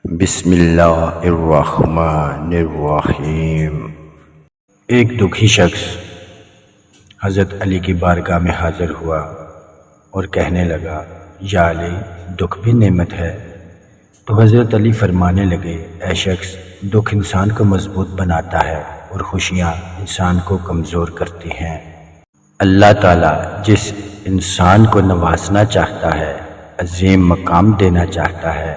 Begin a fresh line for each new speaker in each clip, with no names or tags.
بسم اللہ الرحمن الرحیم۔ ایک دکھی شخص حضرت علی کی بارگاہ میں حاضر ہوا اور کہنے لگا، یا علی، دکھ بھی نعمت ہے۔ تو حضرت علی فرمانے لگے، اے شخص، دکھ انسان کو مضبوط بناتا ہے اور خوشیاں انسان کو کمزور کرتی ہیں۔ اللہ تعالیٰ جس انسان کو نوازنا چاہتا ہے، عظیم مقام دینا چاہتا ہے،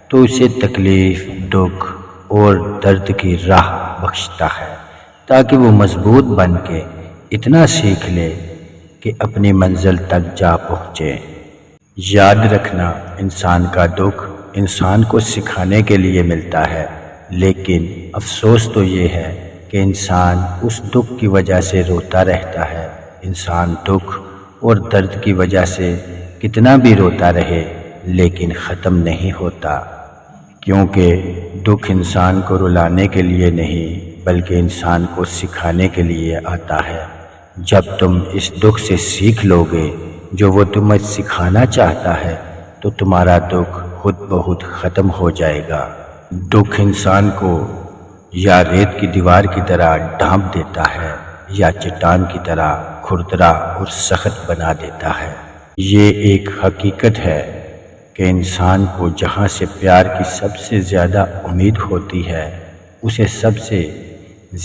تو اسے تکلیف، دکھ اور درد کی راہ بخشتا ہے تاکہ وہ مضبوط بن کے اتنا سیکھ لے کہ اپنی منزل تک جا پہنچے۔ یاد رکھنا، انسان کا دکھ انسان کو سکھانے کے لیے ملتا ہے، لیکن افسوس تو یہ ہے کہ انسان اس دکھ کی وجہ سے روتا رہتا ہے۔ انسان دکھ اور درد کی وجہ سے کتنا بھی روتا رہے لیکن ختم نہیں ہوتا، کیونکہ دکھ انسان کو رلانے کے لیے نہیں بلکہ انسان کو سکھانے کے لیے آتا ہے۔ جب تم اس دکھ سے سیکھ لو گے جو وہ تمہیں سکھانا چاہتا ہے تو تمہارا دکھ خود بخود ختم ہو جائے گا۔ دکھ انسان کو یا ریت کی دیوار کی طرح ڈھانپ دیتا ہے یا چٹان کی طرح کھردرا اور سخت بنا دیتا ہے۔ یہ ایک حقیقت ہے کہ انسان کو جہاں سے پیار کی سب سے زیادہ امید ہوتی ہے، اسے سب سے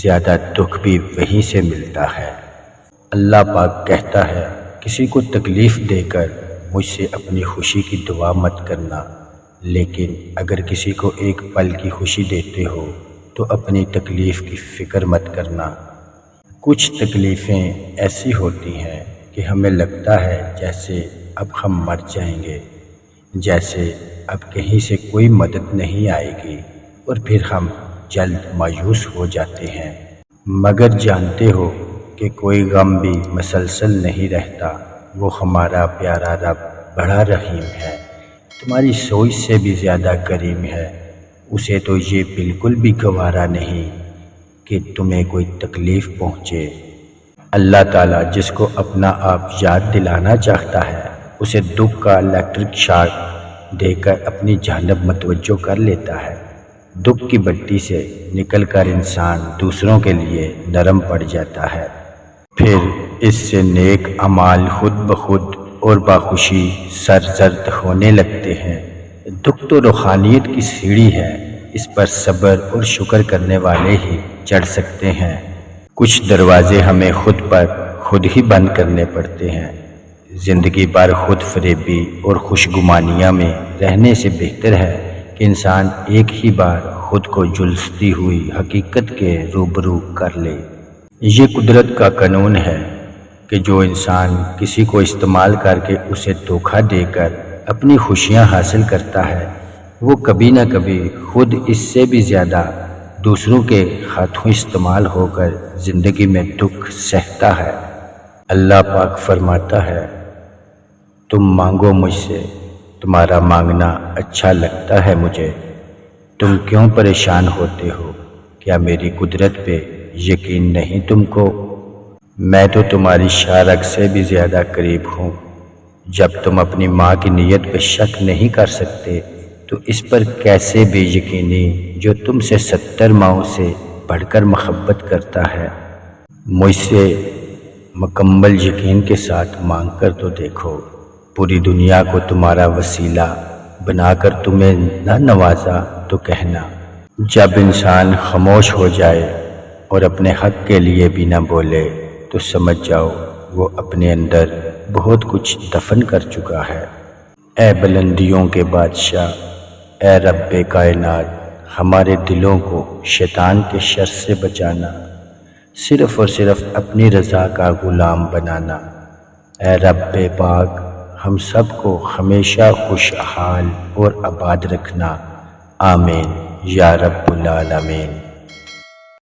زیادہ دکھ بھی وہیں سے ملتا ہے۔ اللہ پاک کہتا ہے، کسی کو تکلیف دے کر مجھ سے اپنی خوشی کی دعا مت کرنا، لیکن اگر کسی کو ایک پل کی خوشی دیتے ہو تو اپنی تکلیف کی فکر مت کرنا۔ کچھ تکلیفیں ایسی ہوتی ہیں کہ ہمیں لگتا ہے جیسے اب ہم مر جائیں گے، جیسے اب کہیں سے کوئی مدد نہیں آئے گی، اور پھر ہم جلد مایوس ہو جاتے ہیں۔ مگر جانتے ہو کہ کوئی غم بھی مسلسل نہیں رہتا، وہ ہمارا پیارا رب بڑا رحیم ہے، تمہاری سوچ سے بھی زیادہ کریم ہے۔ اسے تو یہ بالکل بھی گوارا نہیں کہ تمہیں کوئی تکلیف پہنچے۔ اللہ تعالیٰ جس کو اپنا آپ یاد دلانا چاہتا ہے، اسے دکھ کا الیکٹرک شاک دے کر اپنی جانب متوجہ کر لیتا ہے۔ دکھ کی بٹی سے نکل کر انسان دوسروں کے لیے نرم پڑ جاتا ہے، پھر اس سے نیک اعمال خود بخود اور باخوشی سرزد ہونے لگتے ہیں۔ دکھ تو روحانیت کی سیڑھی ہے، اس پر صبر اور شکر کرنے والے ہی چڑھ سکتے ہیں۔ کچھ دروازے ہمیں خود پر خود ہی بند کرنے پڑتے ہیں۔ زندگی بھر خود فریبی اور خوشگمانیاں میں رہنے سے بہتر ہے کہ انسان ایک ہی بار خود کو جھلستی ہوئی حقیقت کے روبرو کر لے۔ یہ قدرت کا قانون ہے کہ جو انسان کسی کو استعمال کر کے اسے دھوکہ دے کر اپنی خوشیاں حاصل کرتا ہے، وہ کبھی نہ کبھی خود اس سے بھی زیادہ دوسروں کے ہاتھوں استعمال ہو کر زندگی میں دکھ سہتا ہے۔ اللہ پاک فرماتا ہے، تم مانگو مجھ سے، تمہارا مانگنا اچھا لگتا ہے مجھے، تم کیوں پریشان ہوتے ہو؟ کیا میری قدرت پہ یقین نہیں تم کو؟ میں تو تمہاری شارک سے بھی زیادہ قریب ہوں۔ جب تم اپنی ماں کی نیت پہ شک نہیں کر سکتے تو اس پر کیسے بے یقینی جو تم سے 70 ماؤں سے بڑھ کر محبت کرتا ہے؟ مجھ سے مکمل یقین کے ساتھ مانگ کر تو دیکھو، پوری دنیا کو تمہارا وسیلہ بنا کر تمہیں نہ نوازا تو کہنا۔ جب انسان خاموش ہو جائے اور اپنے حق کے لیے بھی نہ بولے تو سمجھ جاؤ وہ اپنے اندر بہت کچھ دفن کر چکا ہے۔ اے بلندیوں کے بادشاہ، اے رب کائنات، ہمارے دلوں کو شیطان کے شر سے بچانا، صرف اور صرف اپنی رضا کا غلام بنانا۔ اے رب پاک، ہم سب کو ہمیشہ خوشحال اور آباد رکھنا، آمین یا رب العالمین۔